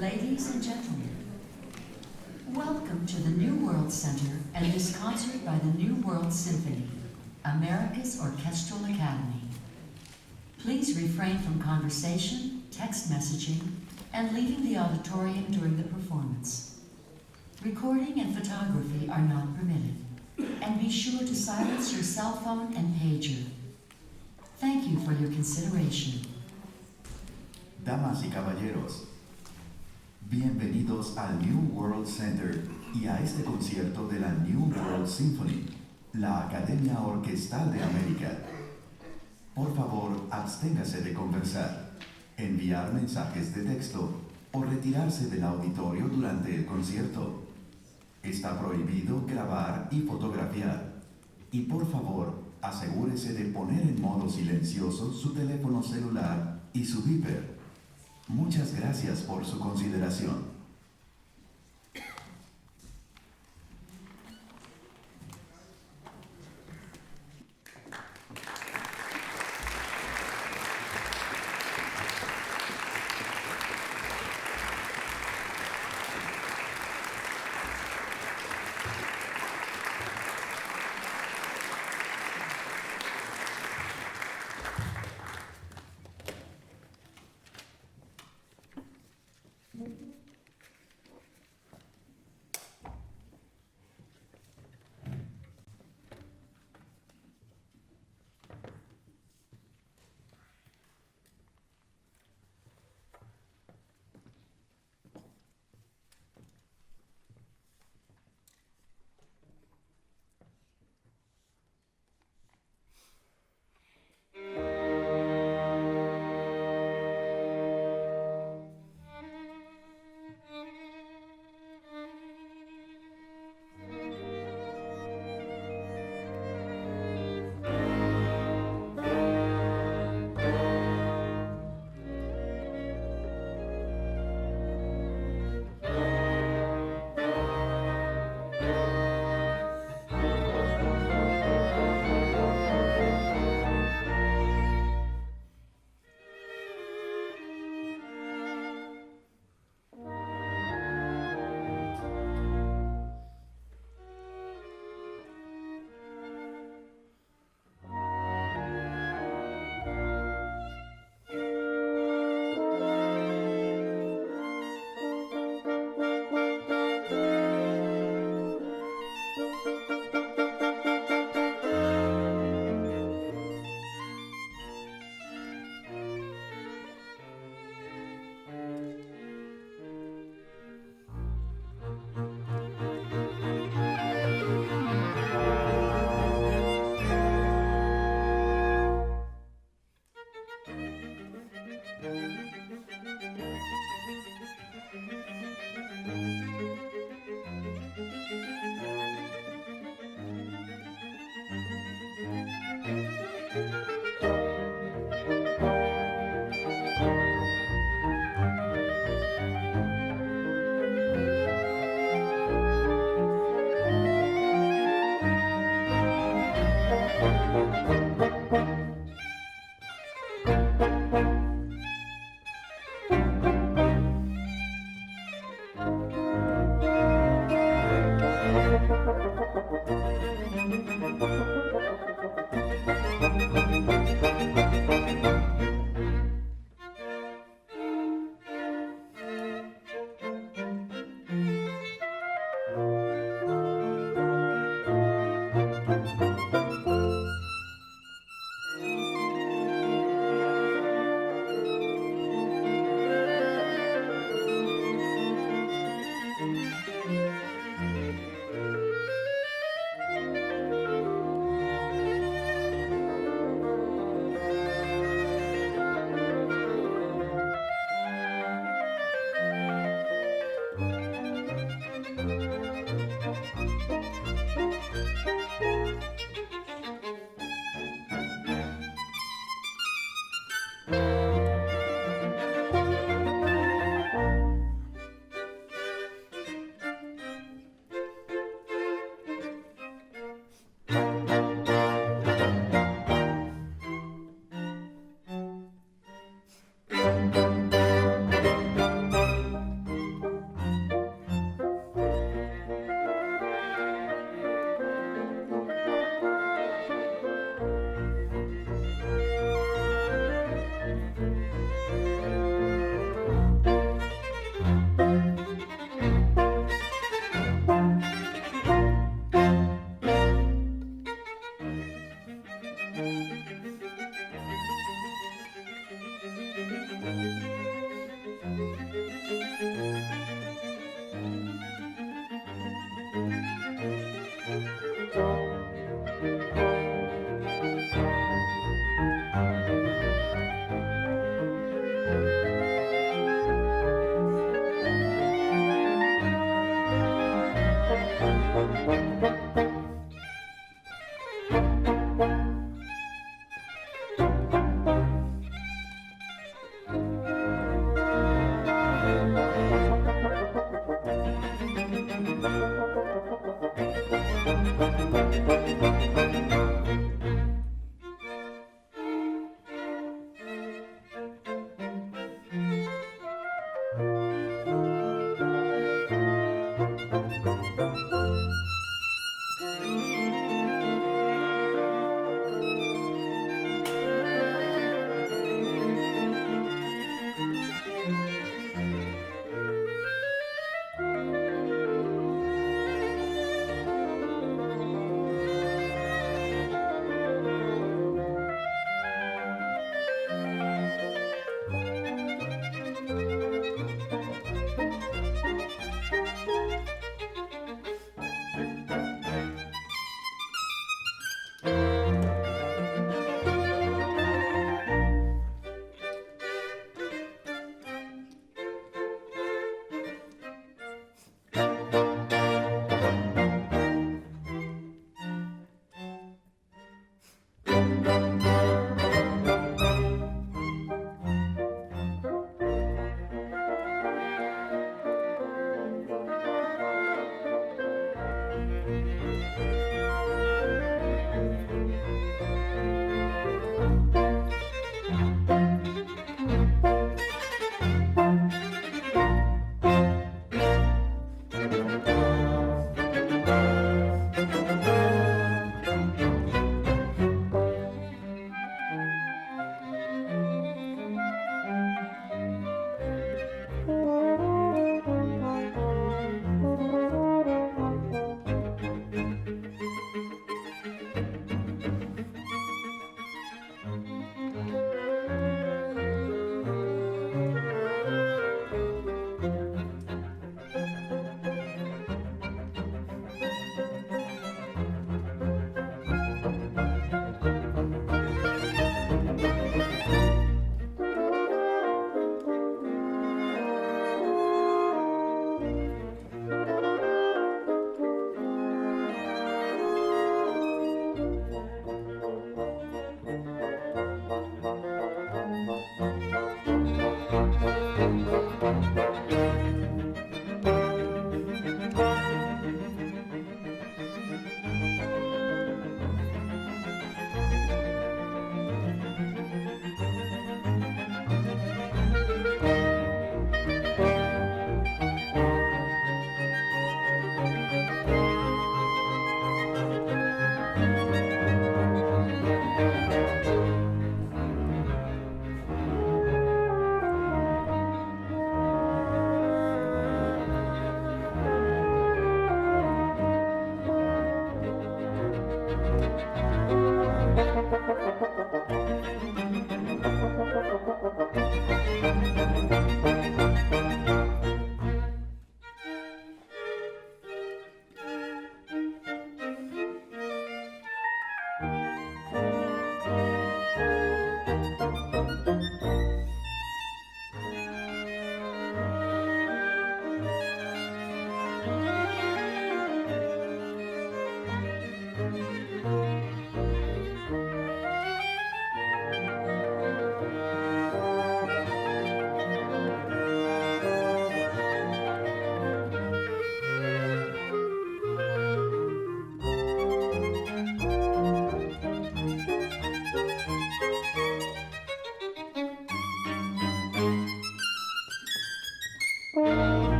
Ladies and gentlemen, welcome to the New World Center and this concert by the New World Symphony, America's Orchestral Academy. Please refrain from conversation, text messaging, and leaving the auditorium during the performance. Recording and photography are not permitted, and be sure to silence your cell phone and pager. Thank you for your consideration. Damas y caballeros, bienvenidos al New World Center y a este concierto de la New World Symphony, la Academia Orquestal de América. Por favor, absténgase de conversar, enviar mensajes de texto o retirarse del auditorio durante el concierto. Está prohibido grabar y fotografiar. Y por favor, asegúrese de poner en modo silencioso su teléfono celular y su beeper. Muchas gracias por su consideración.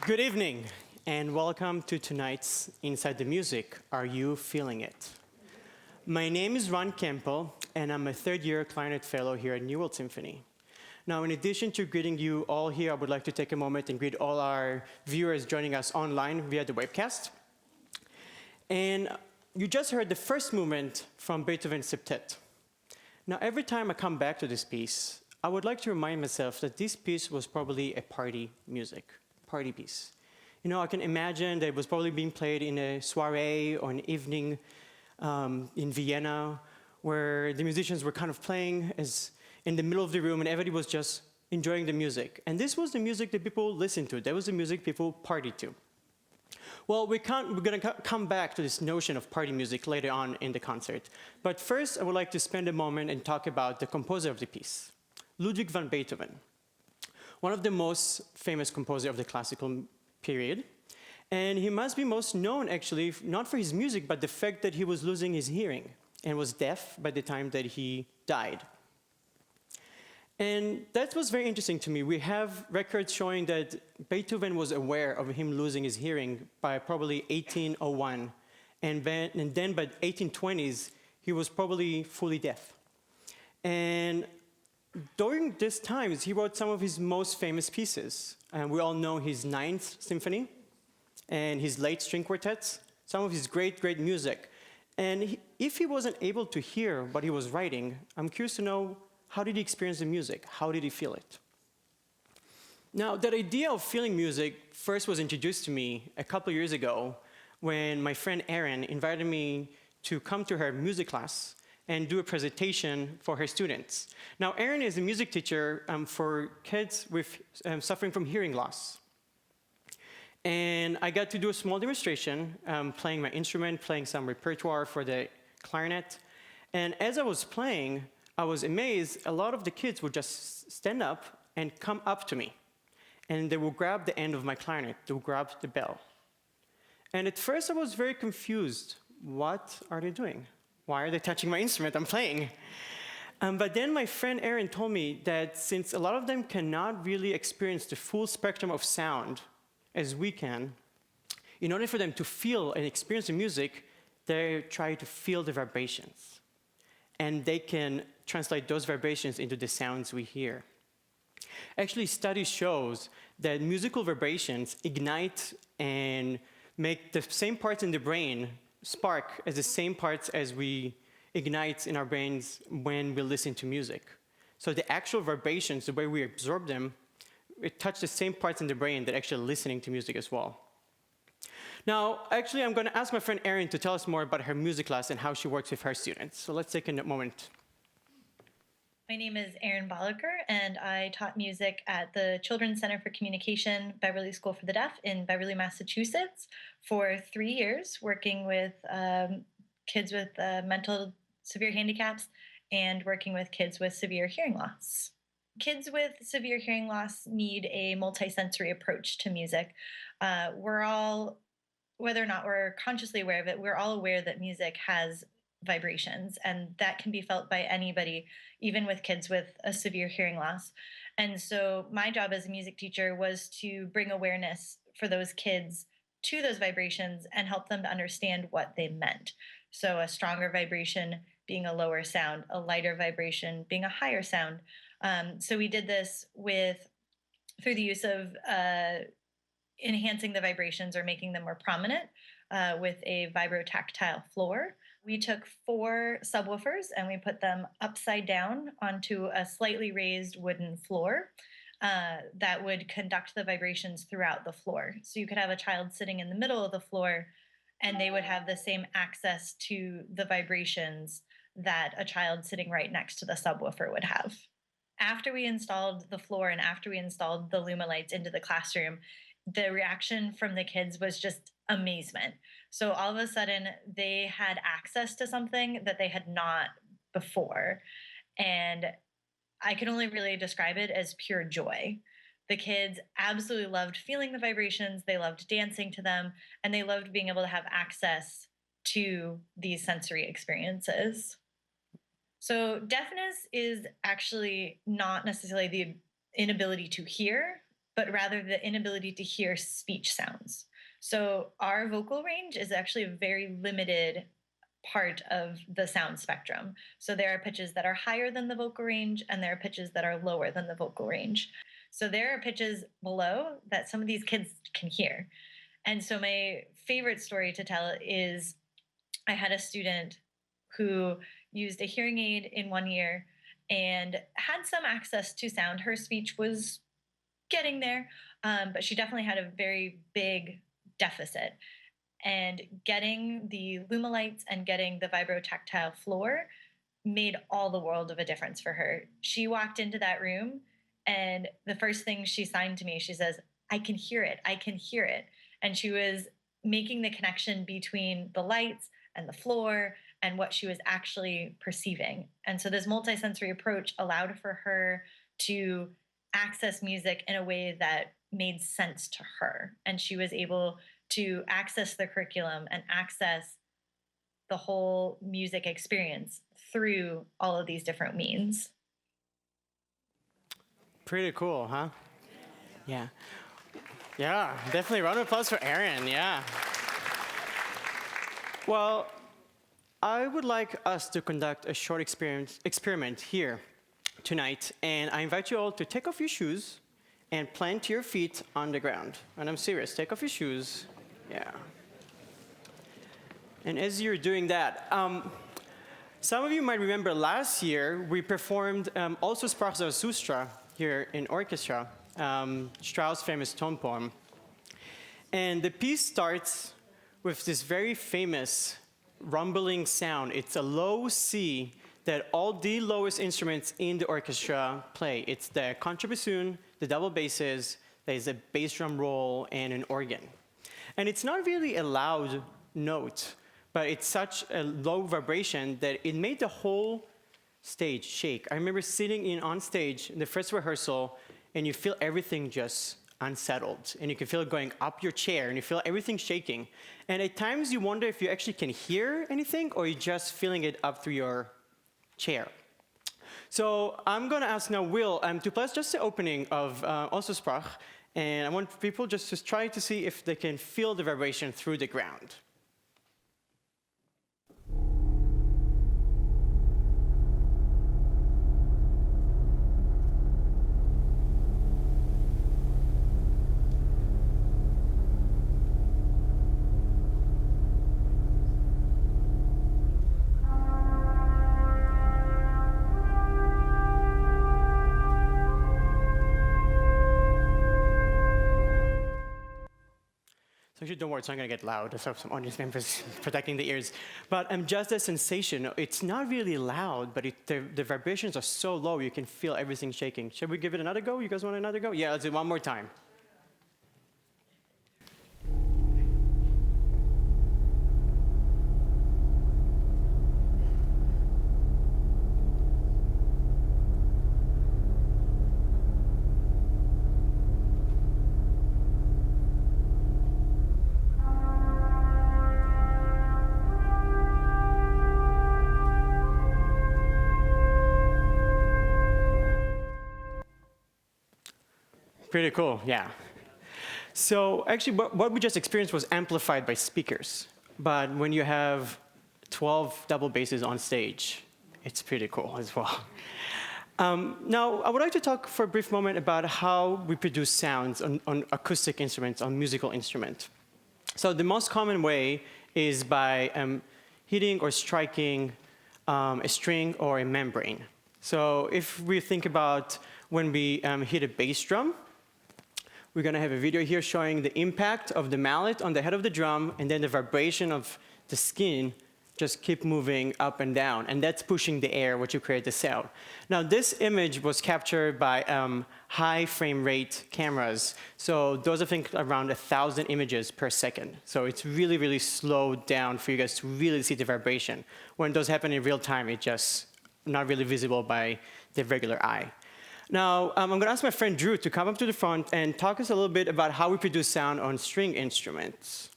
Good evening, and welcome to tonight's Inside the Music, Are You Feeling It? My name is Ron Kampel, and I'm a third-year clarinet fellow here at New World Symphony. Now, in addition to greeting you all here, I would like to take a moment and greet all our viewers joining us online via the webcast. And you just heard the first movement from Beethoven's Septet. Now, every time I come back to this piece, I would like to remind myself that this piece was probably a party piece. You know, I can imagine that it was probably being played in a soiree or an evening in Vienna, where the musicians were kind of playing as in the middle of the room and everybody was just enjoying the music. And this was the music that people listened to. That was the music people partied to. Well, we're going to come back to this notion of party music later on in the concert. But first, I would like to spend a moment and talk about the composer of the piece, Ludwig van Beethoven, one of the most famous composers of the classical period. And he must be most known, actually, not for his music, but the fact that he was losing his hearing and was deaf by the time that he died. And that was very interesting to me. We have records showing that Beethoven was aware of him losing his hearing by probably 1801. And then by 1820s, he was probably fully deaf. And during these times, he wrote some of his most famous pieces. And we all know his Ninth Symphony and his late string quartets, some of his great music. And if he wasn't able to hear what he was writing, I'm curious to know, how did he experience the music? How did he feel it? Now, that idea of feeling music first was introduced to me a couple years ago when my friend Erin invited me to come to her music class and do a presentation for her students. Now, Erin is a music teacher for kids with suffering from hearing loss. And I got to do a small demonstration, playing my instrument, playing some repertoire for the clarinet. And as I was playing, I was amazed. A lot of the kids would just stand up and come up to me. And they would grab the end of my clarinet. They would grab the bell. And at first, I was very confused. What are they doing? Why are they touching my instrument? I'm playing. But then my friend Erin told me that since a lot of them cannot really experience the full spectrum of sound as we can, in order for them to feel and experience the music, they try to feel the vibrations. And they can translate those vibrations into the sounds we hear. Actually, study shows that musical vibrations ignite and make the same parts in the brain spark as the same parts as we ignite in our brains when we listen to music. So the actual vibrations, the way we absorb them, it touches the same parts in the brain that actually listening to music as well. Now, actually, I'm going to ask my friend Erin to tell us more about her music class and how she works with her students. So let's take a moment. My name is Erin Bolliker, and I taught music at the Children's Center for Communication, Beverly School for the Deaf in Beverly, Massachusetts for 3 years, working with kids with mental severe handicaps and working with kids with severe hearing loss. Kids with severe hearing loss need a multisensory approach to music. We're all, whether or not we're consciously aware of it, we're all aware that music has vibrations, and that can be felt by anybody, even with kids with a severe hearing loss. And so my job as a music teacher was to bring awareness for those kids to those vibrations and help them to understand what they meant. So a stronger vibration being a lower sound, a lighter vibration being a higher sound. So we did this through the use of enhancing the vibrations or making them more prominent with a vibrotactile floor. We took 4 subwoofers and we put them upside down onto a slightly raised wooden floor that would conduct the vibrations throughout the floor. So you could have a child sitting in the middle of the floor and they would have the same access to the vibrations that a child sitting right next to the subwoofer would have. After we installed the floor and after we installed the Luma lights into the classroom, the reaction from the kids was just amazement. So all of a sudden, they had access to something that they had not before. And I can only really describe it as pure joy. The kids absolutely loved feeling the vibrations, they loved dancing to them, and they loved being able to have access to these sensory experiences. So, deafness is actually not necessarily the inability to hear, but rather the inability to hear speech sounds. So, our vocal range is actually a very limited part of the sound spectrum. So, there are pitches that are higher than the vocal range, and there are pitches that are lower than the vocal range. So, there are pitches below that some of these kids can hear. And so, my favorite story to tell is I had a student who used a hearing aid in one year and had some access to sound. Her speech was getting there, but she definitely had a very big deficit. And getting the Luma lights and getting the vibrotactile floor made all the world of a difference for her. She walked into that room, and the first thing she signed to me, she says, "I can hear it. I can hear it." And she was making the connection between the lights and the floor and what she was actually perceiving. And so this multisensory approach allowed for her to access music in a way that made sense to her. And she was able to access the curriculum and access the whole music experience through all of these different means. Pretty cool, huh? Yeah. Yeah, definitely. Round of applause for Aaron, yeah. Well, I would like us to conduct a short experiment here tonight, and I invite you all to take off your shoes and plant your feet on the ground. And I'm serious, take off your shoes, yeah. And as you're doing that, some of you might remember last year we performed Also sprach Zarathustra here in orchestra, Strauss' famous tone poem. And the piece starts with this very famous rumbling sound. It's a low C that all the lowest instruments in the orchestra play. It's the contrabassoon, the double basses, there's a bass drum roll, and an organ. And it's not really a loud note, but it's such a low vibration that it made the whole stage shake. I remember sitting in on stage in the first rehearsal, and you feel everything just unsettled, and you can feel it going up your chair, and you feel everything shaking. And at times you wonder if you actually can hear anything, or you're just feeling it up through your chair. So I'm gonna ask now Will to play us just the opening of Also sprach, and I want people just to try to see if they can feel the vibration through the ground. Actually, don't worry, it's not going to get loud. I have some audience members protecting the ears. But just that sensation, it's not really loud, but the vibrations are so low, you can feel everything shaking. Shall we give it another go? You guys want another go? Yeah, let's do it one more time. Pretty cool, yeah. So actually, what we just experienced was amplified by speakers. But when you have 12 double basses on stage, it's pretty cool as well. Now, I would like to talk for a brief moment about how we produce sounds on acoustic instruments, on musical instruments. So the most common way is by hitting or striking a string or a membrane. So if we think about when we hit a bass drum, We're going to have a video here showing the impact of the mallet on the head of the drum, and then the vibration of the skin just keep moving up and down, and that's pushing the air, which will create the sound. Now, this image was captured by high frame rate cameras. So those are, I think, around 1,000 images per second. So it's really, really slowed down for you guys to really see the vibration. When those happen in real time, it's just not really visible by the regular eye. Now, I'm going to ask my friend Drew to come up to the front and talk us a little bit about how we produce sound on string instruments.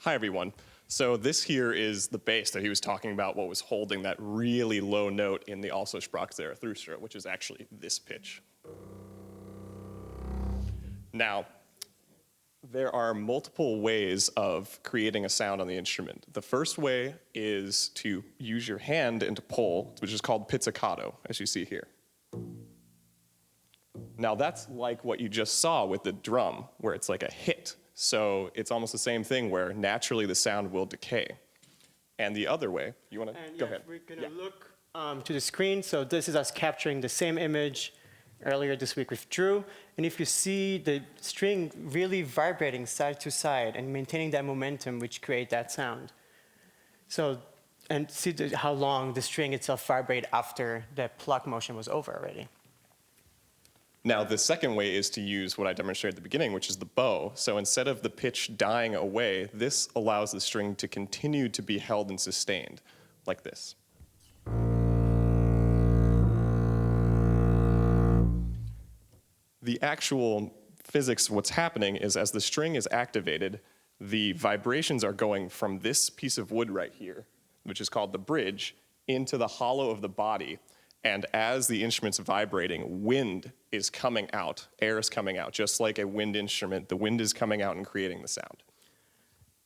Hi, everyone. So this here is the bass that he was talking about, what was holding that really low note in the Also sprach Zarathustra, which is actually this pitch. Now, there are multiple ways of creating a sound on the instrument. The first way is to use your hand and to pull, which is called pizzicato, as you see here. Now, that's like what you just saw with the drum, where it's like a hit. So it's almost the same thing where naturally the sound will decay. And the other way, you want to go ahead. We're going to look to the screen. So this is us capturing the same image earlier this week with Drew. And if you see the string really vibrating side to side and maintaining that momentum, which create that sound. So, and see how long the string itself vibrate after the pluck motion was over already. Now, the second way is to use what I demonstrated at the beginning, which is the bow. So instead of the pitch dying away, this allows the string to continue to be held and sustained, like this. The actual physics of what's happening is as the string is activated, the vibrations are going from this piece of wood right here, which is called the bridge, into the hollow of the body. And as the instrument's vibrating, wind is coming out, air is coming out, just like a wind instrument. The wind is coming out and creating the sound.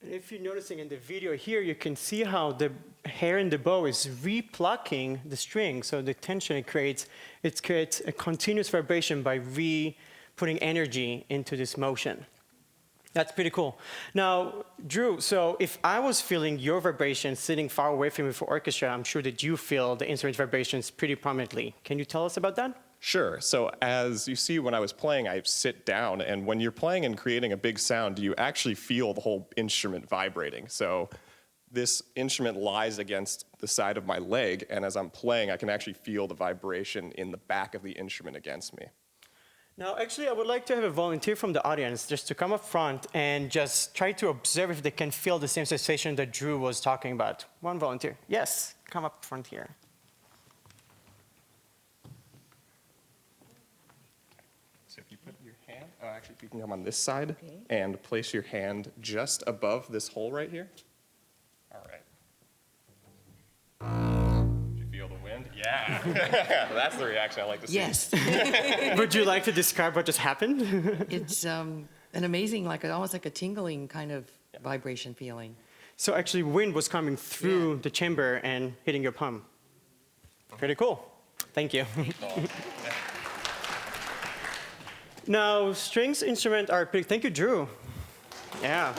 And if you're noticing in the video here, you can see how the hair in the bow is re-plucking the string. So the tension it creates a continuous vibration by putting energy into this motion. That's pretty cool. Now, Drew, so if I was feeling your vibration sitting far away from me for orchestra, I'm sure that you feel the instrument vibrations pretty prominently. Can you tell us about that? Sure. So as you see, when I was playing, I sit down. And when you're playing and creating a big sound, you actually feel the whole instrument vibrating. So this instrument lies against the side of my leg. And as I'm playing, I can actually feel the vibration in the back of the instrument against me. Now, actually, I would like to have a volunteer from the audience just to come up front and just try to observe if they can feel the same sensation that Drew was talking about. One volunteer. Yes, come up front here. So if you put your hand, actually, if you can come on this side and place your hand just above this hole right here. All right. Feel the wind? Yeah. That's the reaction I like to see. Yes. Would you like to describe what just happened? It's an amazing, almost like a tingling kind of vibration feeling. So actually, wind was coming through the chamber and hitting your palm. Pretty cool. Thank you. Now, strings instrument are pretty. Thank you, Drew. Yeah.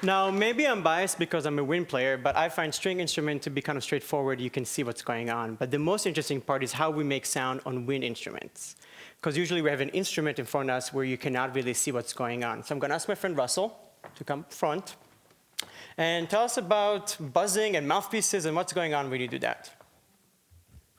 Now, maybe I'm biased because I'm a wind player, but I find string instrument to be kind of straightforward. You can see what's going on. But the most interesting part is how we make sound on wind instruments. Because usually we have an instrument in front of us where you cannot really see what's going on. So I'm going to ask my friend Russell to come front and tell us about buzzing and mouthpieces and what's going on when you do that.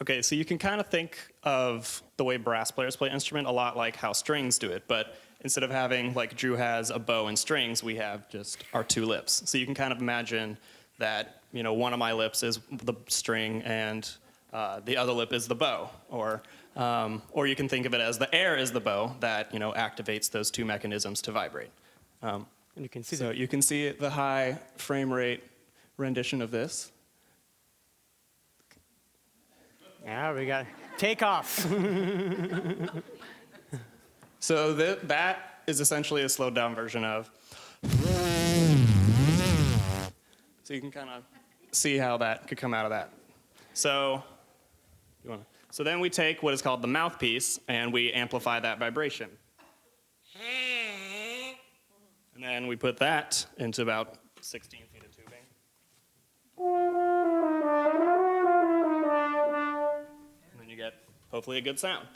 Okay, so you can kind of think of the way brass players play instrument a lot like how strings do it, but instead of having, like Drew has, a bow and strings, we have just our two lips. So you can kind of imagine that, one of my lips is the string and the other lip is the bow. Or you can think of it as the air is the bow that, activates those two mechanisms to vibrate. And you can see so you can see the high frame rate rendition of this. Yeah, we got take off. So that is essentially a slowed down version of. So you can kind of see how that could come out of that. So then we take what is called the mouthpiece and we amplify that vibration. And then we put that into about 16 feet of tubing. hopefully a good sound.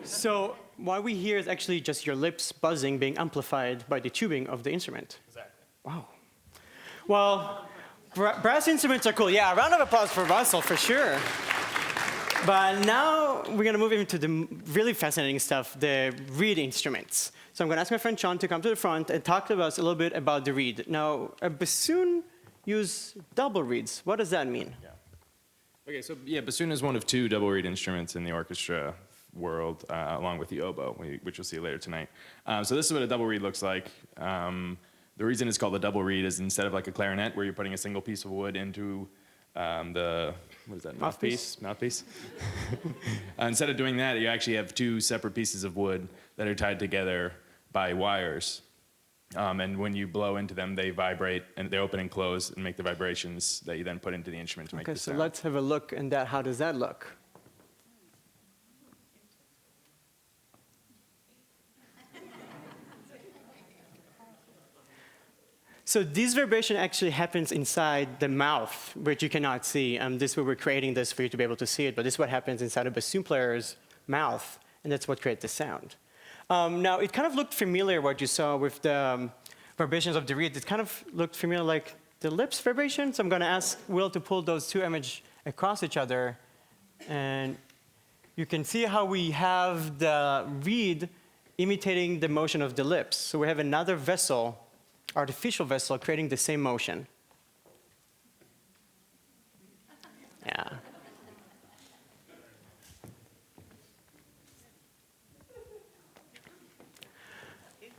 So what we hear is actually just your lips buzzing being amplified by the tubing of the instrument. Exactly. Wow. Well, brass instruments are cool. Yeah, a round of applause for Russell, for sure. But now we're going to move into the really fascinating stuff, the reed instruments. So I'm going to ask my friend Sean to come to the front and talk to us a little bit about the reed. Now, a bassoon uses double reeds. What does that mean? Yeah. Okay, so yeah, bassoon is one of two double reed instruments in the orchestra world, along with the oboe, which you'll see later tonight. So this is what a double reed looks like. The reason it's called a double reed is instead of like a clarinet, where you're putting a single piece of wood into what is that, mouthpiece? Instead of doing that, you actually have two separate pieces of wood that are tied together by wires. And when you blow into them, they vibrate, and they open and close and make the vibrations that you then put into the instrument to make the sound. Okay, so let's have a look at that. How does that look? So this vibration actually happens inside the mouth, which you cannot see. This is where we're creating this for you to be able to see it, but this is what happens inside a bassoon player's mouth, and that's what creates the sound. Now, it kind of looked familiar, what you saw with the vibrations of the reed. It kind of looked familiar like the lips vibration, so I'm going to ask Will to pull those two images across each other, and you can see how we have the reed imitating the motion of the lips. So we have another vessel, artificial vessel, creating the same motion. Yeah.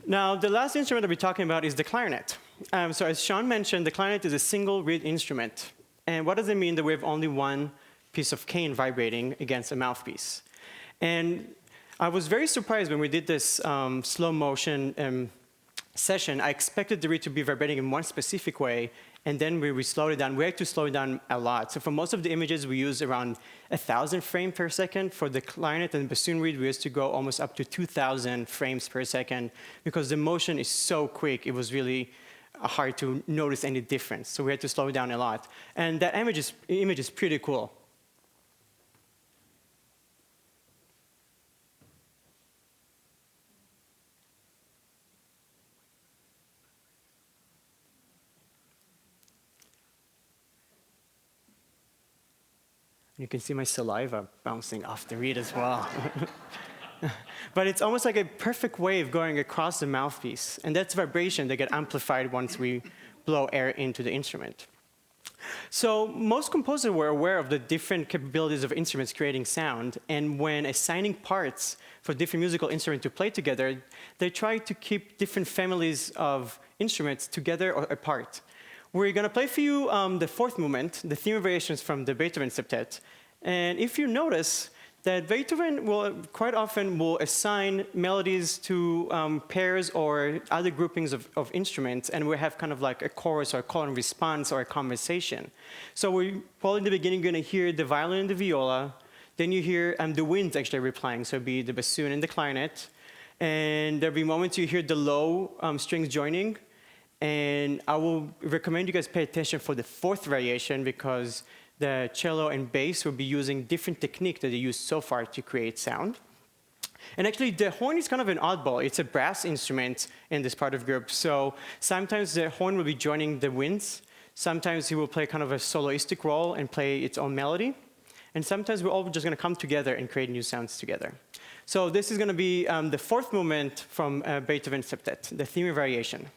Now, the last instrument that we're talking about is the clarinet. So as Sean mentioned, the clarinet is a single reed instrument. And what does it mean that we have only one piece of cane vibrating against a mouthpiece? And I was very surprised when we did this slow motion session. I expected the reed to be vibrating in one specific way, and then we slowed it down. We had to slow it down a lot. So for most of the images, we used around 1,000 frames per second. For the clarinet and bassoon reed, we used to go almost up to 2,000 frames per second because the motion is so quick. It was really hard to notice any difference. So we had to slow it down a lot. And that image is pretty cool. You can see my saliva bouncing off the reed as well. But it's almost like a perfect wave going across the mouthpiece. And that's vibration that get amplified once we blow air into the instrument. So most composers were aware of the different capabilities of instruments creating sound. And when assigning parts for different musical instruments to play together, they tried to keep different families of instruments together or apart. We're going to play for you the fourth movement, the theme variations from the Beethoven Septet. And if you notice that Beethoven will quite often assign melodies to pairs or other groupings of instruments, and we have kind of like a chorus or a call and response or a conversation. So we probably in the beginning going to hear the violin and the viola, then you hear the winds actually replying, so it'll be the bassoon and the clarinet, and there'll be moments you hear the low strings joining. And I will recommend you guys pay attention for the fourth variation because the cello and bass will be using different technique that they used so far to create sound. And actually, the horn is kind of an oddball. It's a brass instrument in this part of the group. So sometimes the horn will be joining the winds. Sometimes he will play kind of a soloistic role and play its own melody. And sometimes we're all just going to come together and create new sounds together. So this is going to be the fourth movement from Beethoven Septet, the theme variation.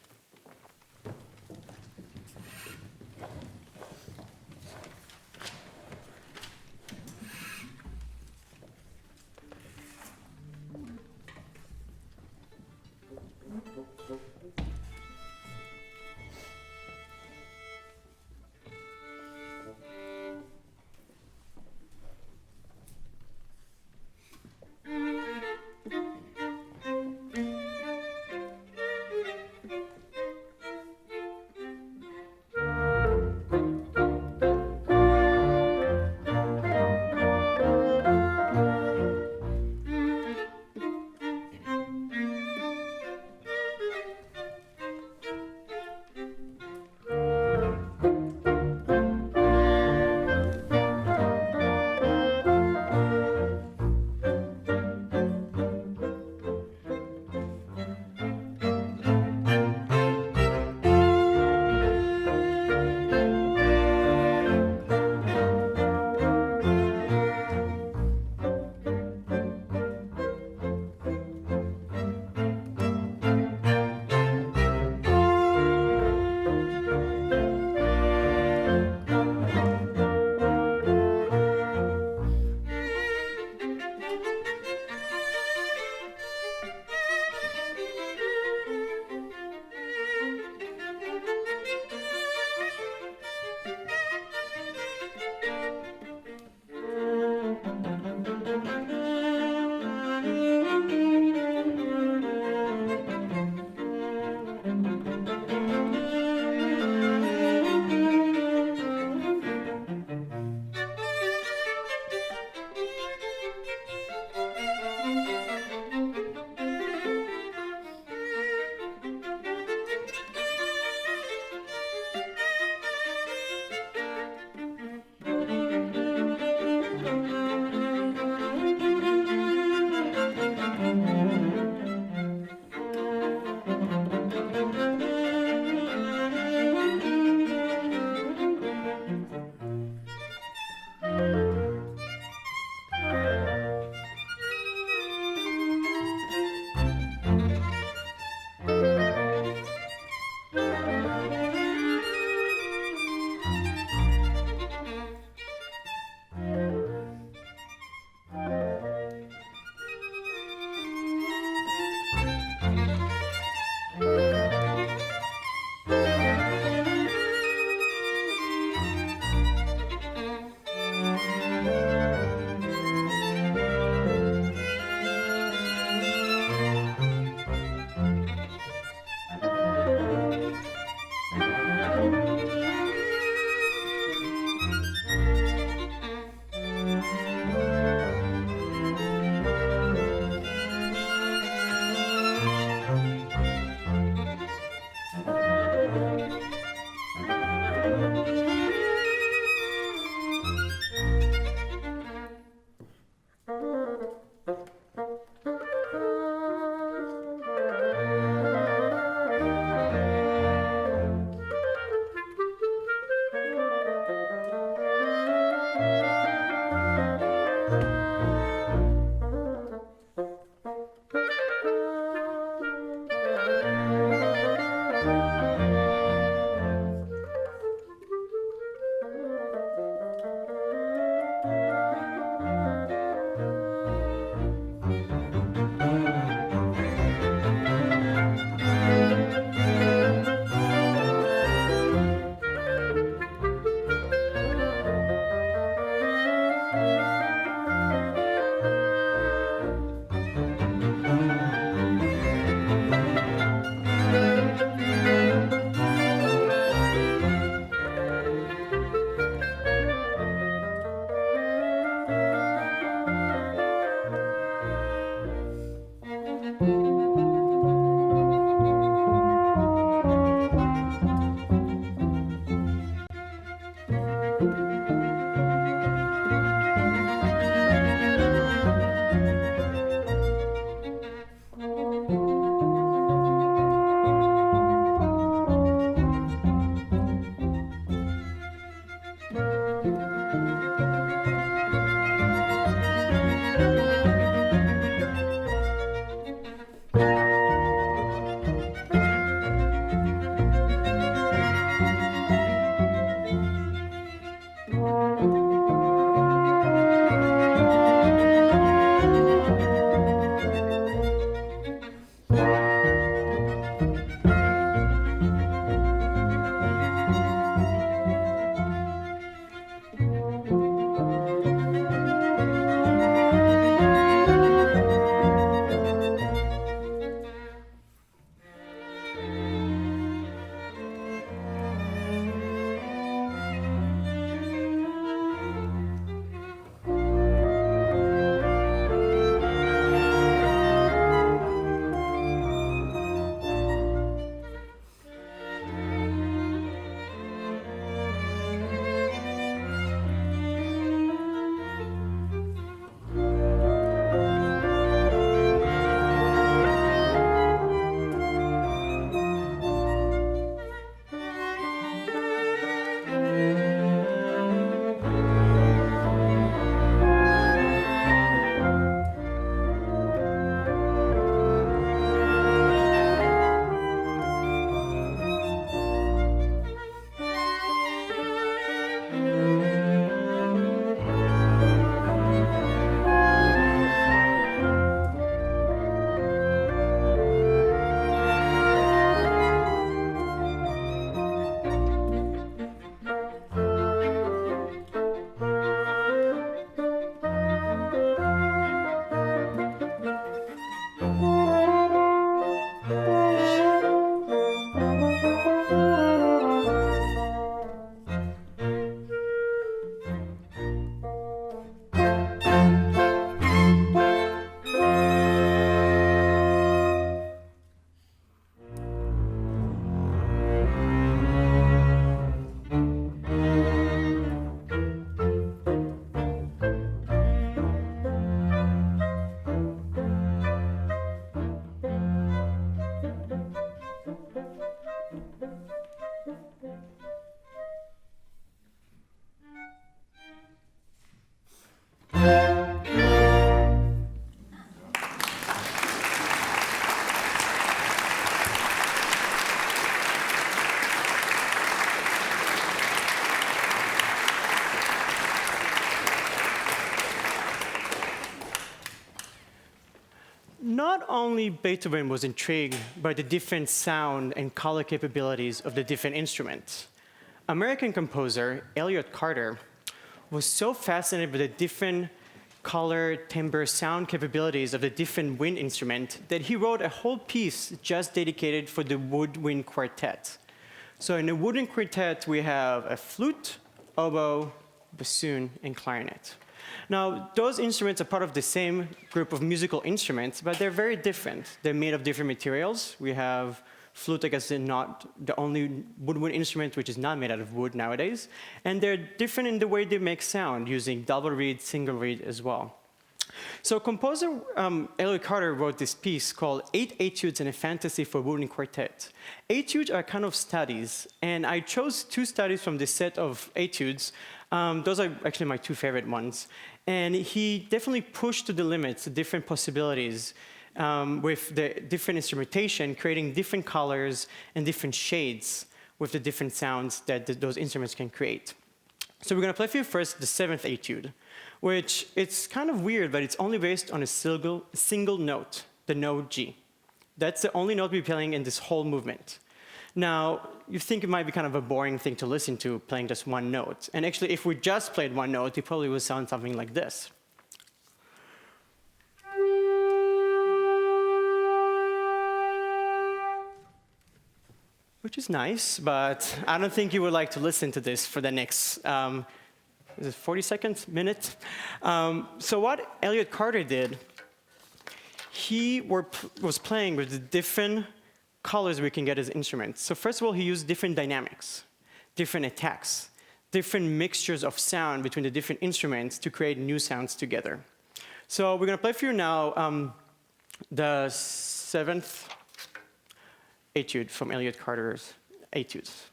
only Beethoven was intrigued by the different sound and color capabilities of the different instruments. American composer Elliott Carter was so fascinated by the different color, timbre, sound capabilities of the different wind instrument that he wrote a whole piece just dedicated for the woodwind quartet. So in the woodwind quartet, we have a flute, oboe, bassoon, and clarinet. Now, those instruments are part of the same group of musical instruments, but they're very different. They're made of different materials. We have flute, I guess, is not the only woodwind instrument which is not made out of wood nowadays. And they're different in the way they make sound, using double reed, single reed as well. So composer Elliott Carter wrote this piece called 8 Etudes and a Fantasy for Woodwind Quartet. Etudes are kind of studies, and I chose 2 studies from this set of etudes. Those are actually my 2 favorite ones. And he definitely pushed to the limits the different possibilities with the different instrumentation, creating different colors and different shades with the different sounds that those instruments can create. So we're going to play for you first the 7th etude, which it's kind of weird, but it's only based on a single note, the note G. That's the only note we're playing in this whole movement. Now, you think it might be kind of a boring thing to listen to, playing just one note. And actually, if we just played one note, it probably would sound something like this. Which is nice, but I don't think you would like to listen to this for the next, is it 40 seconds, minute? So what Elliott Carter did, he was playing with the different colors we can get as instruments. So first of all, he used different dynamics, different attacks, different mixtures of sound between the different instruments to create new sounds together. So we're going to play for you now the 7th etude from Elliott Carter's Etudes.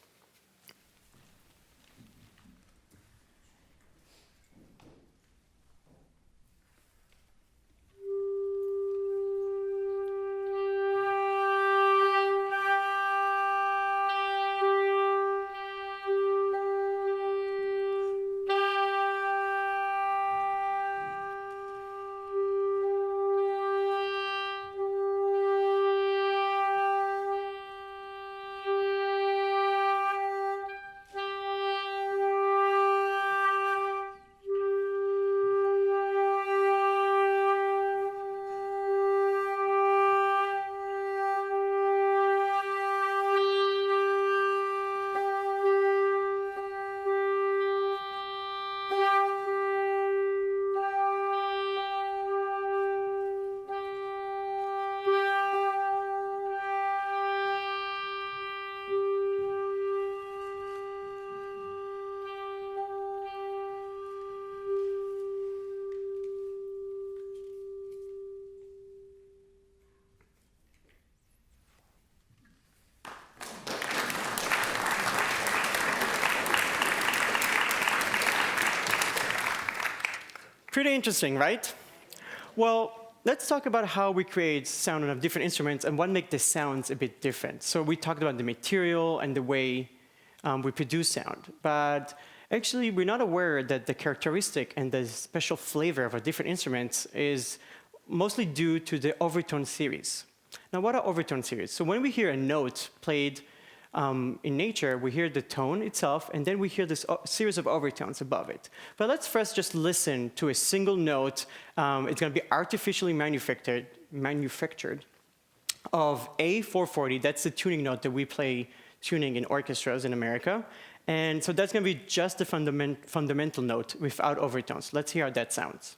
Pretty interesting, right? Well, let's talk about how we create sound on different instruments and what makes the sounds a bit different. So we talked about the material and the way we produce sound, but actually we're not aware that the characteristic and the special flavor of our different instruments is mostly due to the overtone series. Now, what are overtone series? So when we hear a note played in nature, we hear the tone itself, and then we hear this series of overtones above it. But let's first just listen to a single note. It's going to be artificially manufactured of A440. That's the tuning note that we play tuning in orchestras in America. And so that's going to be just the fundamental note without overtones. Let's hear how that sounds.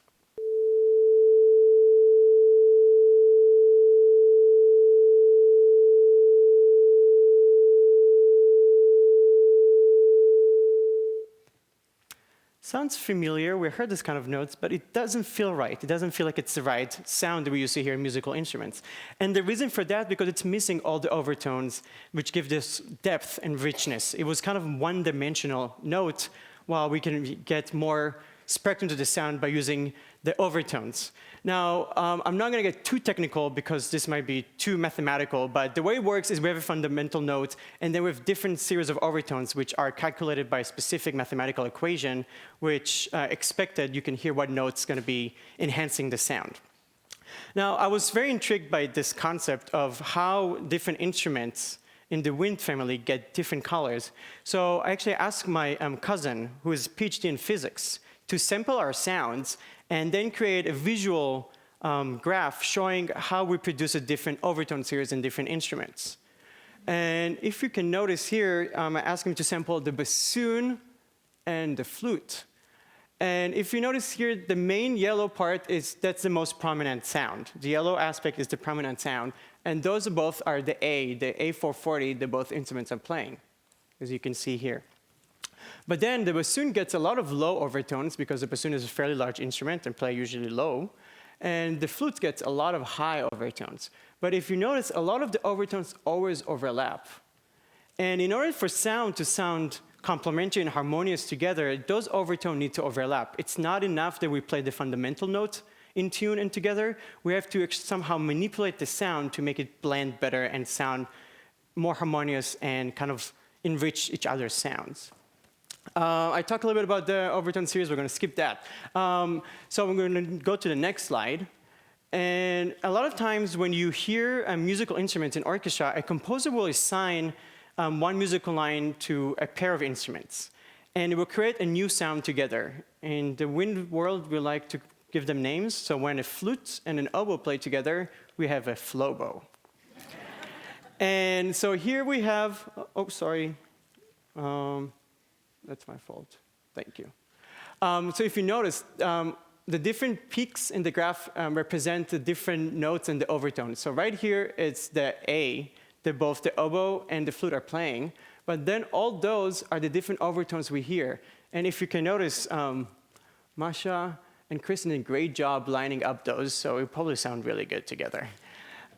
Sounds familiar. We heard this kind of notes, but it doesn't feel right. It doesn't feel like it's the right sound that we used to hear in musical instruments. And the reason for that, because it's missing all the overtones, which give this depth and richness. It was kind of one-dimensional note, while we can get more spectrum to the sound by using the overtones. Now, I'm not going to get too technical because this might be too mathematical, but the way it works is we have a fundamental note, and then we have different series of overtones which are calculated by a specific mathematical equation, which expected you can hear what note's going to be enhancing the sound. Now, I was very intrigued by this concept of how different instruments in the wind family get different colors. So I actually asked my cousin, who is PhD in physics, to sample our sounds and then create a visual graph showing how we produce a different overtone series in different instruments. And if you can notice here, I asked him to sample the bassoon and the flute. And if you notice here, the main yellow part that's the most prominent sound. The yellow aspect is the prominent sound. And those both are the A440 that both instruments are playing, as you can see here. But then the bassoon gets a lot of low overtones because the bassoon is a fairly large instrument and play usually low. And the flute gets a lot of high overtones. But if you notice, a lot of the overtones always overlap. And in order for sound to sound complementary and harmonious together, those overtones need to overlap. It's not enough that we play the fundamental note in tune and together. We have to somehow manipulate the sound to make it blend better and sound more harmonious and kind of enrich each other's sounds. I talked a little bit about the overtone series. We're going to skip that. So we're going to go to the next slide. And a lot of times when you hear musical instruments in orchestra, a composer will assign one musical line to a pair of instruments. And it will create a new sound together. In the wind world, we like to give them names. So when a flute and an oboe play together, we have a flobo. And so here we have, oh, sorry. That's my fault. Thank you. So if you notice, the different peaks in the graph represent the different notes and the overtones. So right here, it's the A that both the oboe and the flute are playing. But then all those are the different overtones we hear. And if you can notice, Masha and Kristen did a great job lining up those, so it probably sound really good together.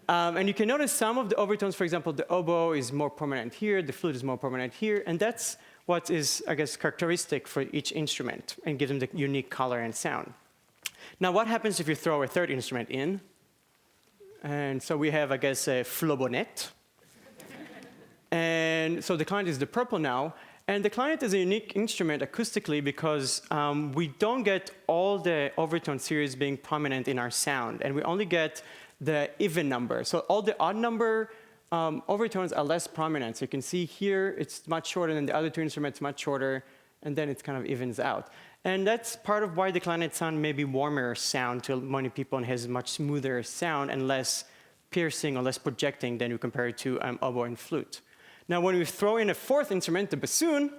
And you can notice some of the overtones, for example, the oboe is more prominent here, the flute is more prominent here, and that's what is, I guess, characteristic for each instrument and gives them the unique color and sound. Now, what happens if you throw a third instrument in? And so we have, I guess, a flobonette. And so the clarinet is the purple now. And the clarinet is a unique instrument acoustically because we don't get all the overtone series being prominent in our sound. And we only get the even number. So all the odd number overtones are less prominent. So you can see here, it's much shorter than the other two instruments, much shorter. And then it kind of evens out. And that's part of why the clarinet sound may be warmer sound to many people and has much smoother sound and less piercing or less projecting than you compare it to oboe and flute. Now, when we throw in a fourth instrument, the bassoon,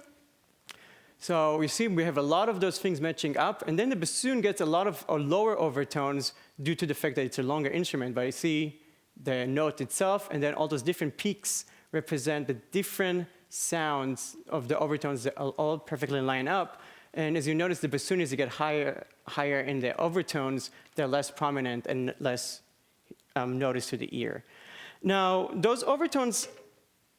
so we see we have a lot of those things matching up, and then the bassoon gets a lot of lower overtones due to the fact that it's a longer instrument. But you see the note itself, and then all those different peaks represent the different sounds of the overtones that all perfectly line up. And as you notice, the bassoon, as you get higher in the overtones, they're less prominent and less noticed to the ear. Now, those overtones,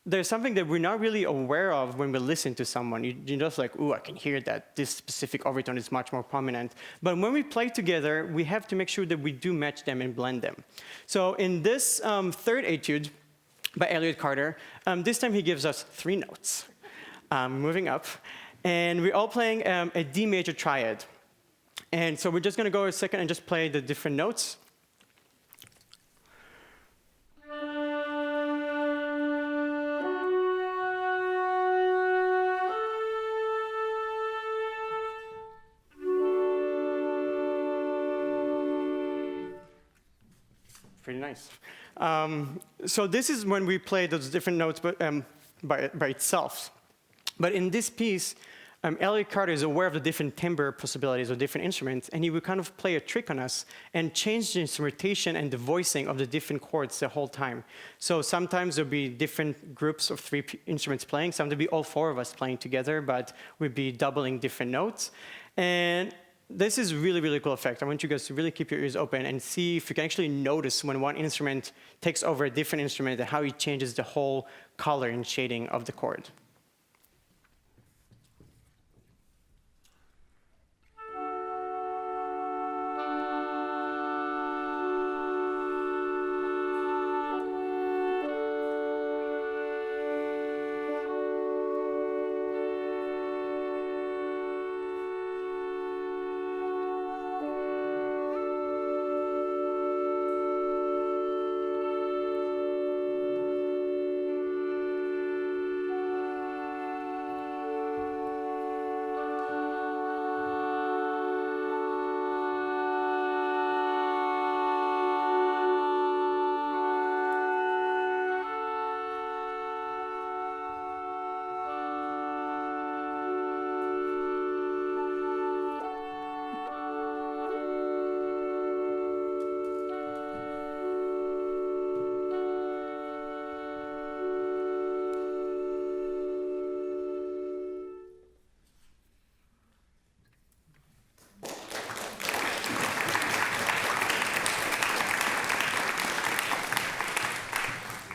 there's something that we're not really aware of when we listen to someone. You're just like, ooh, I can hear that this specific overtone is much more prominent. But when we play together, we have to make sure that we do match them and blend them. So in this third etude by Elliott Carter, this time he gives us 3 notes, moving up. And we're all playing a D major triad. And so we're just going to go a second and just play the different notes. Pretty nice. So this is when we play those different notes by itself. But in this piece, Elliott Carter is aware of the different timbre possibilities of different instruments, and he would kind of play a trick on us and change the instrumentation and the voicing of the different chords the whole time. So sometimes there'll be different groups of 3 instruments playing. Sometimes there'll be all 4 of us playing together, but we'd be doubling different notes. And this is really, really cool effect. I want you guys to really keep your ears open and see if you can actually notice when one instrument takes over a different instrument and how it changes the whole color and shading of the chord.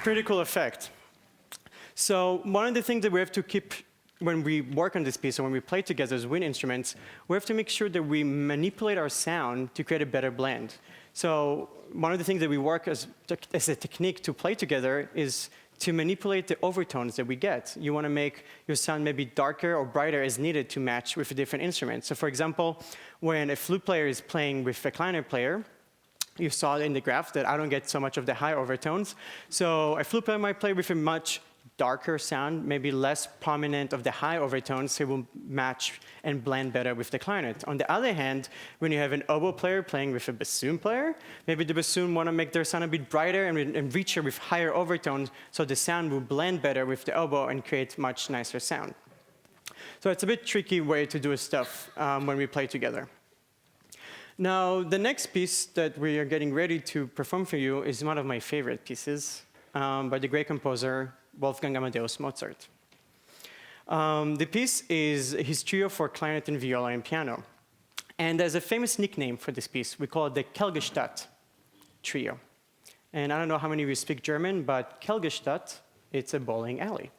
pretty cool effect. So one of the things that we have to keep when we work on this piece or when we play together as wind instruments, we have to make sure that we manipulate our sound to create a better blend. So one of the things that we work as a technique to play together is to manipulate the overtones that we get. You want to make your sound maybe darker or brighter as needed to match with a different instrument. So for example, when a flute player is playing with a clarinet player, you saw in the graph that I don't get so much of the high overtones. So a flute player might play with a much darker sound, maybe less prominent of the high overtones, so it will match and blend better with the clarinet. On the other hand, when you have an oboe player playing with a bassoon player, maybe the bassoon want to make their sound a bit brighter and richer with higher overtones, so the sound will blend better with the oboe and create much nicer sound. So it's a bit tricky way to do stuff when we play together. Now, the next piece that we are getting ready to perform for you is one of my favorite pieces by the great composer, Wolfgang Amadeus Mozart. The piece is his trio for clarinet and viola and piano. And there's a famous nickname for this piece. We call it the Kelgestadt trio. And I don't know how many of you speak German, but Kelgestadt, it's a bowling alley.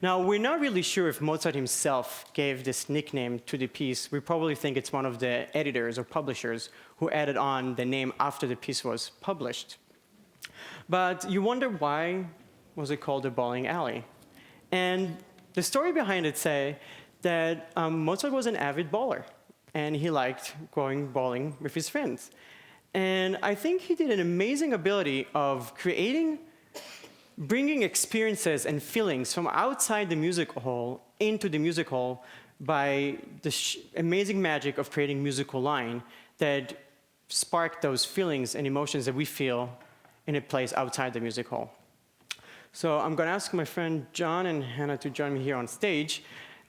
Now, we're not really sure if Mozart himself gave this nickname to the piece. We probably think it's one of the editors or publishers who added on the name after the piece was published. But you wonder why was it called the bowling alley? And the story behind it say that Mozart was an avid bowler, and he liked going bowling with his friends. And I think he did an amazing ability of bringing experiences and feelings from outside the music hall into the music hall by the amazing magic of creating musical line that sparked those feelings and emotions that we feel in a place outside the music hall. So I'm going to ask my friend John and Hannah to join me here on stage.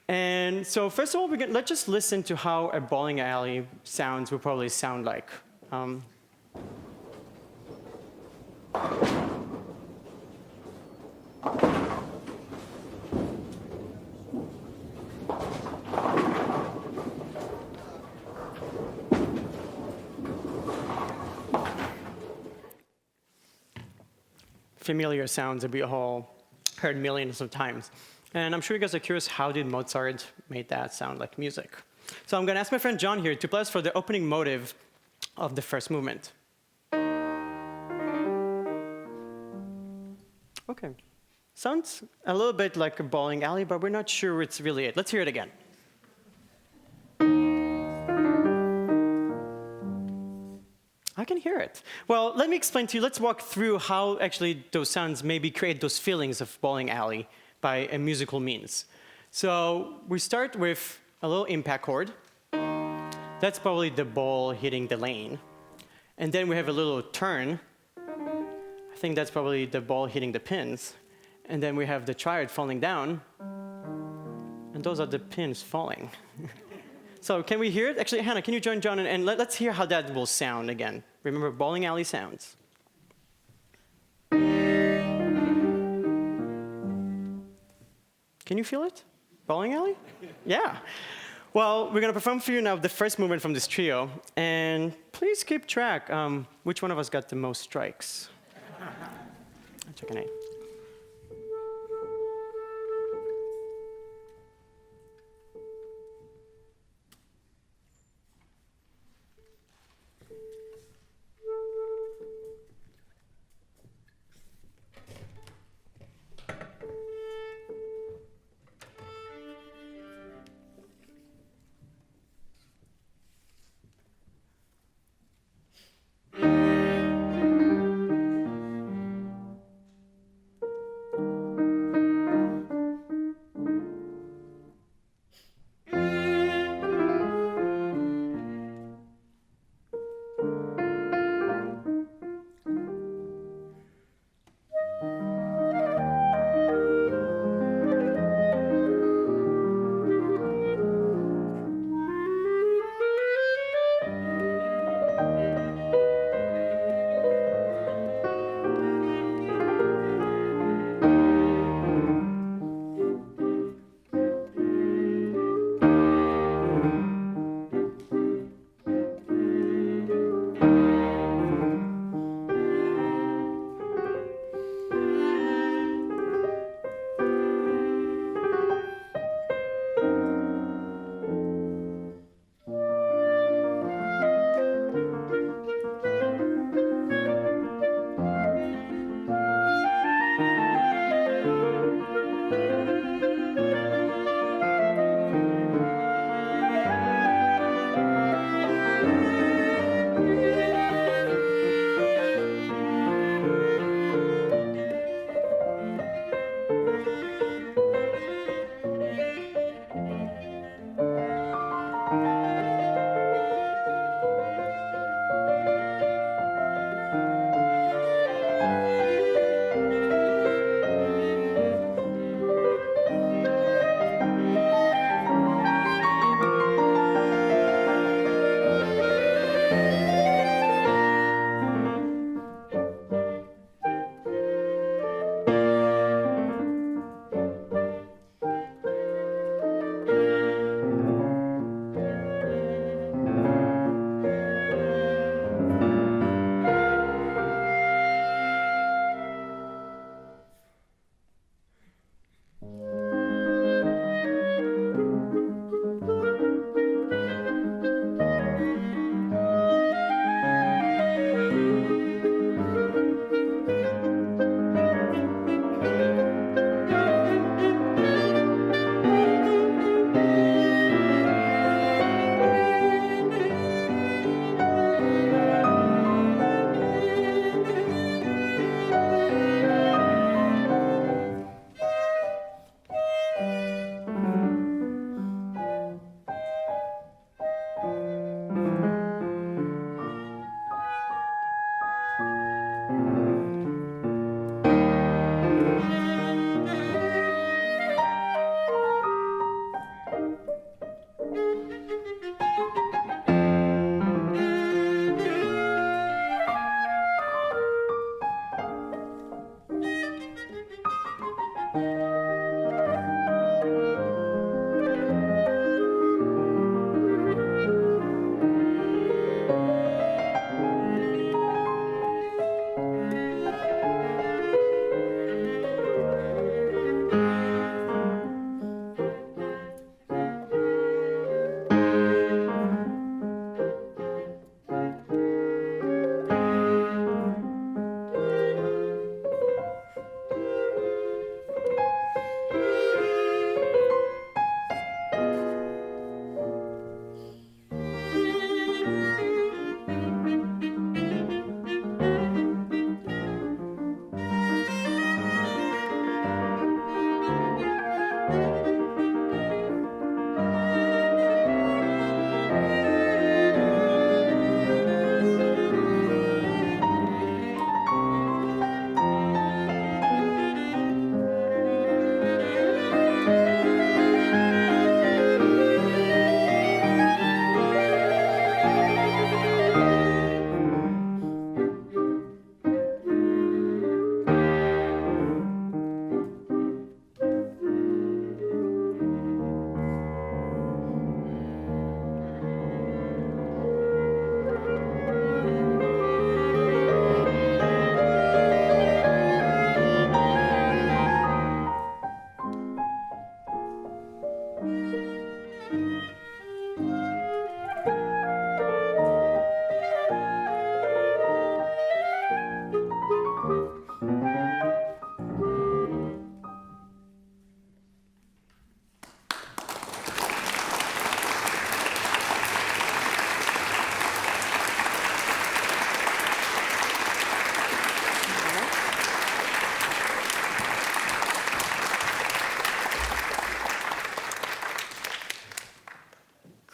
And so first of all, let's just listen to how a bowling alley sounds will probably sound like. Familiar sounds that we all heard millions of times. And I'm sure you guys are curious, how did Mozart make that sound like music? So I'm going to ask my friend John here to play us for the opening motive of the first movement. Okay. Sounds a little bit like a bowling alley, but we're not sure it's really it. Let's hear it again. I can hear it. Well, let me explain to you. Let's walk through how actually those sounds maybe create those feelings of bowling alley by a musical means. So we start with a little impact chord. That's probably the ball hitting the lane. And then we have a little turn. I think that's probably the ball hitting the pins. And then we have the triad falling down. And those are the pins falling. So can we hear it? Actually, Hannah, can you join John? And let's hear how that will sound again. Remember, bowling alley sounds. Can you feel it? Bowling alley? Yeah. Well, we're going to perform for you now the first movement from this trio. And please keep track. Which one of us got the most strikes? Check an A.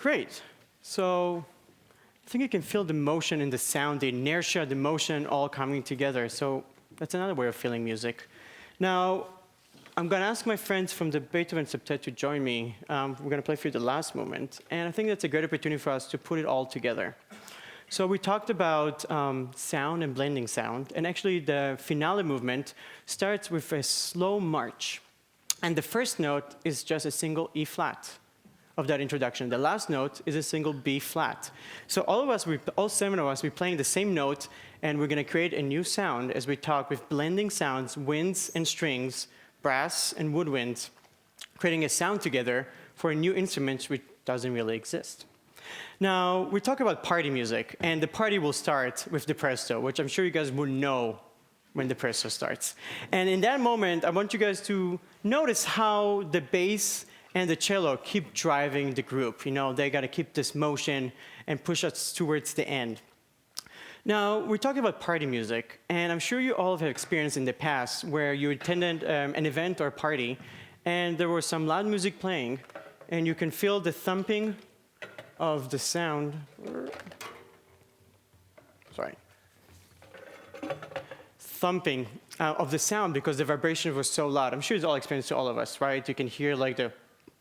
Great. So I think you can feel the motion in the sound, the inertia, the motion all coming together. So that's another way of feeling music. Now, I'm going to ask my friends from the Beethoven Septet to join me. We're going to play for you the last movement. And I think that's a great opportunity for us to put it all together. So we talked about sound and blending sound. And actually, the finale movement starts with a slow march. And the first note is just a single E flat of that introduction. The last note is a single B flat. So all of us, all 7 of us, we're playing the same note, and we're going to create a new sound as we talk with blending sounds, winds and strings, brass and woodwind, creating a sound together for a new instrument which doesn't really exist. Now, we talk about party music, and the party will start with the Presto, which I'm sure you guys would know when the Presto starts. And in that moment, I want you guys to notice how the bass and the cello keep driving the group. You know, they got to keep this motion and push us towards the end. Now, we're talking about party music, and I'm sure you all have experienced in the past where you attended an event or party, and there was some loud music playing, and you can feel the thumping of the sound. Sorry. Thumping of the sound because the vibration was so loud. I'm sure it's all experienced to all of us, right? You can hear like the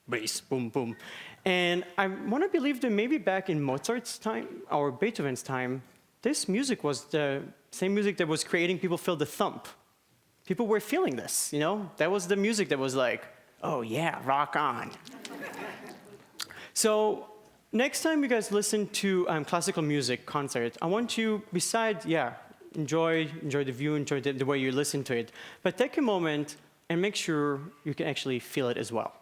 bass, boom, boom. And I want to believe that maybe back in Mozart's time or Beethoven's time, this music was the same music that was creating people feel the thump. People were feeling this, you know? That was the music that was like, oh yeah, rock on. So next time you guys listen to classical music concert, I want you, besides, enjoy the view, enjoy the way you listen to it, but take a moment and make sure you can actually feel it as well.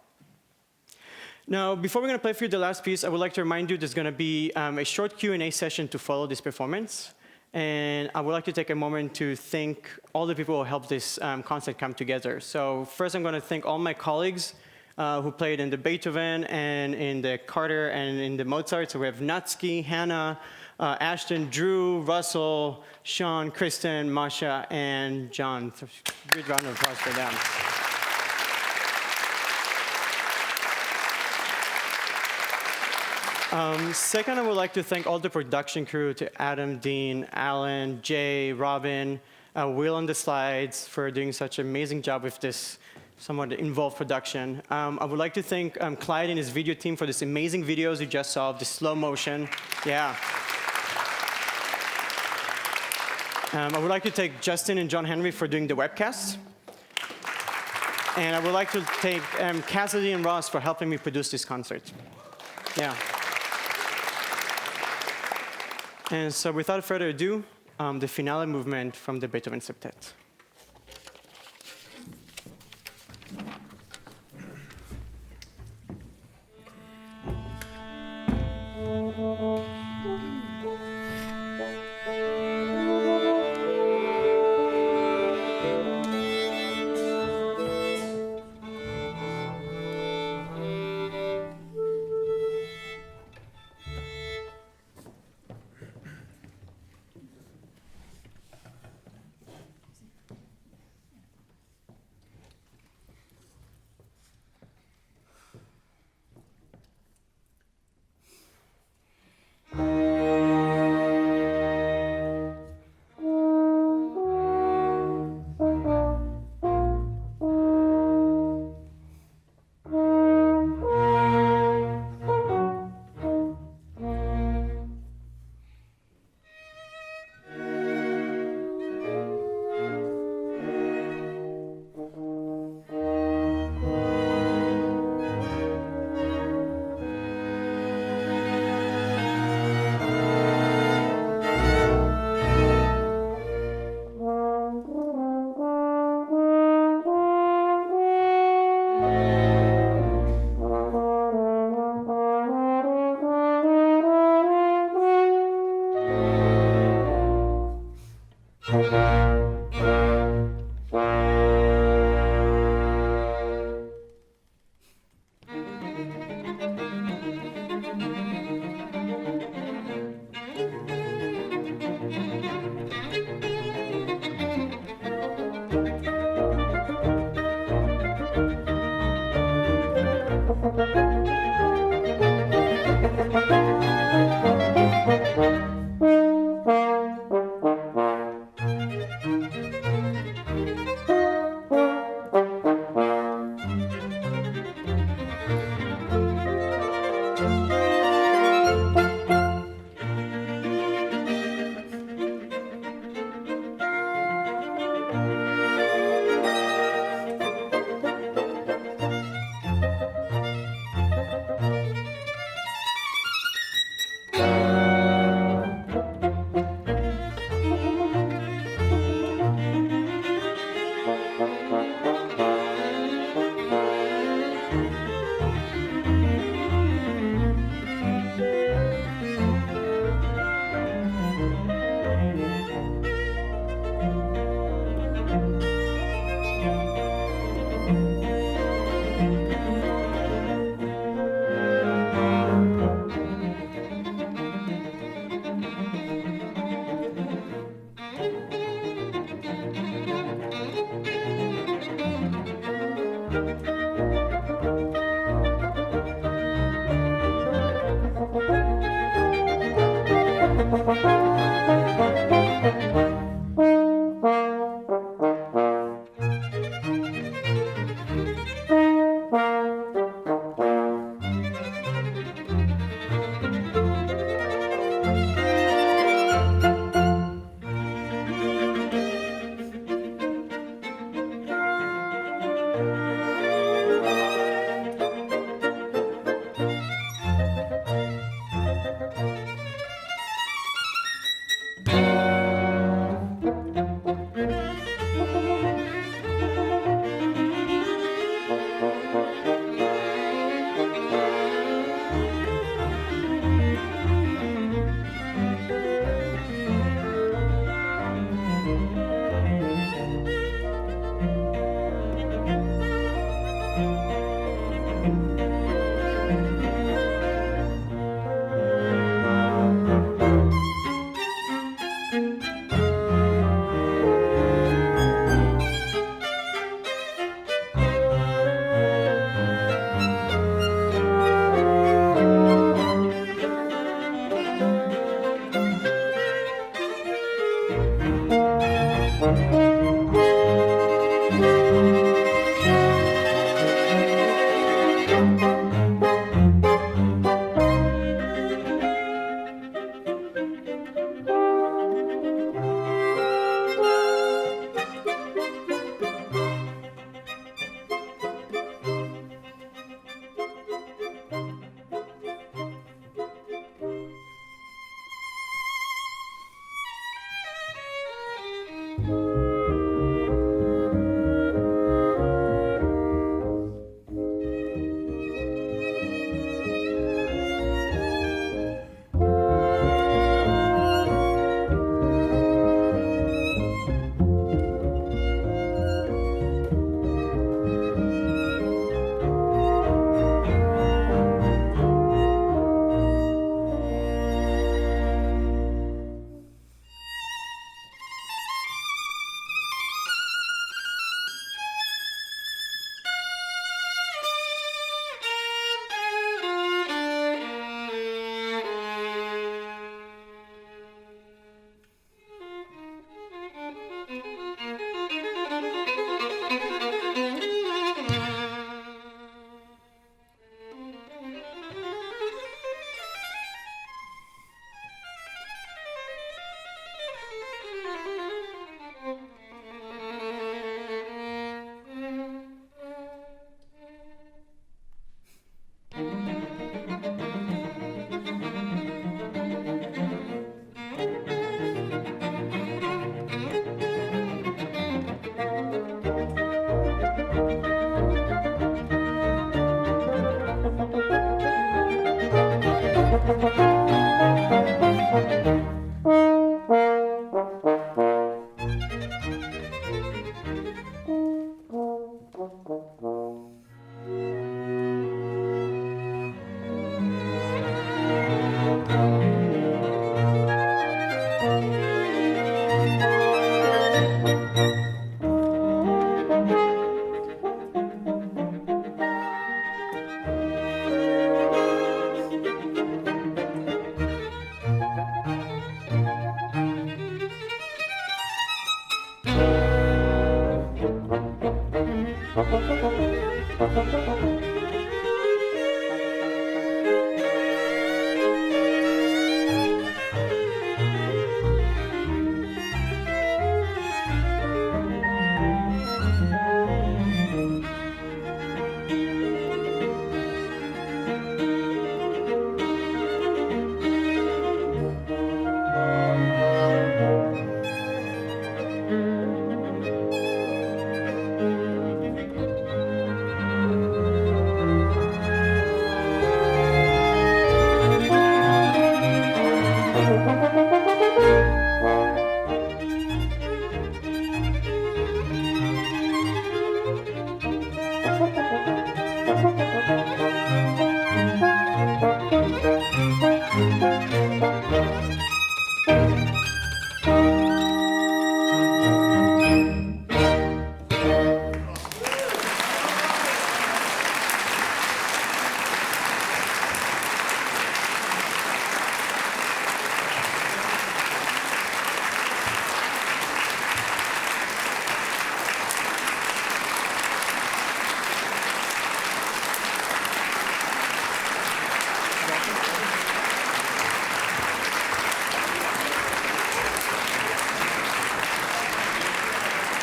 Now, before we're going to play for you the last piece, I would like to remind you there's going to be a short Q&A session to follow this performance. And I would like to take a moment to thank all the people who helped this concert come together. So first, I'm going to thank all my colleagues who played in the Beethoven and in the Carter and in the Mozart. So we have Natsuki, Hannah, Ashton, Drew, Russell, Sean, Kristen, Masha, and John. So good round of applause for them. Second, I would like to thank all the production crew, to Adam, Dean, Alan, Jay, Robin, Will on the slides for doing such an amazing job with this somewhat involved production. I would like to thank Clyde and his video team for this amazing videos you just saw of the slow motion. Yeah. I would like to thank Justin and John Henry for doing the webcast. And I would like to thank Cassidy and Ross for helping me produce this concert. Yeah. And so without further ado, the finale movement from the Beethoven Septet.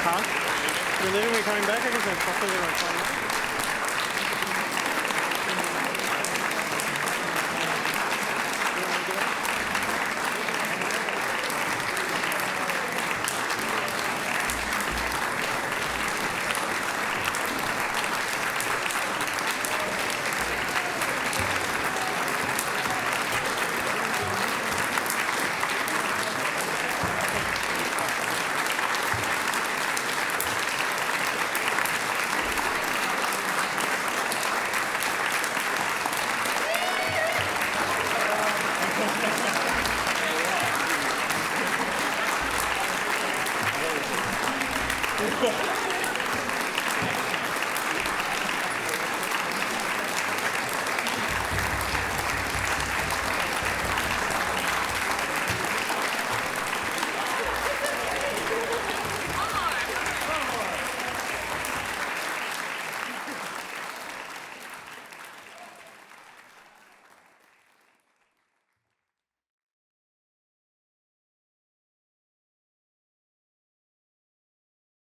Huh? You're leaving me coming back? I guess I'm probably going to find out.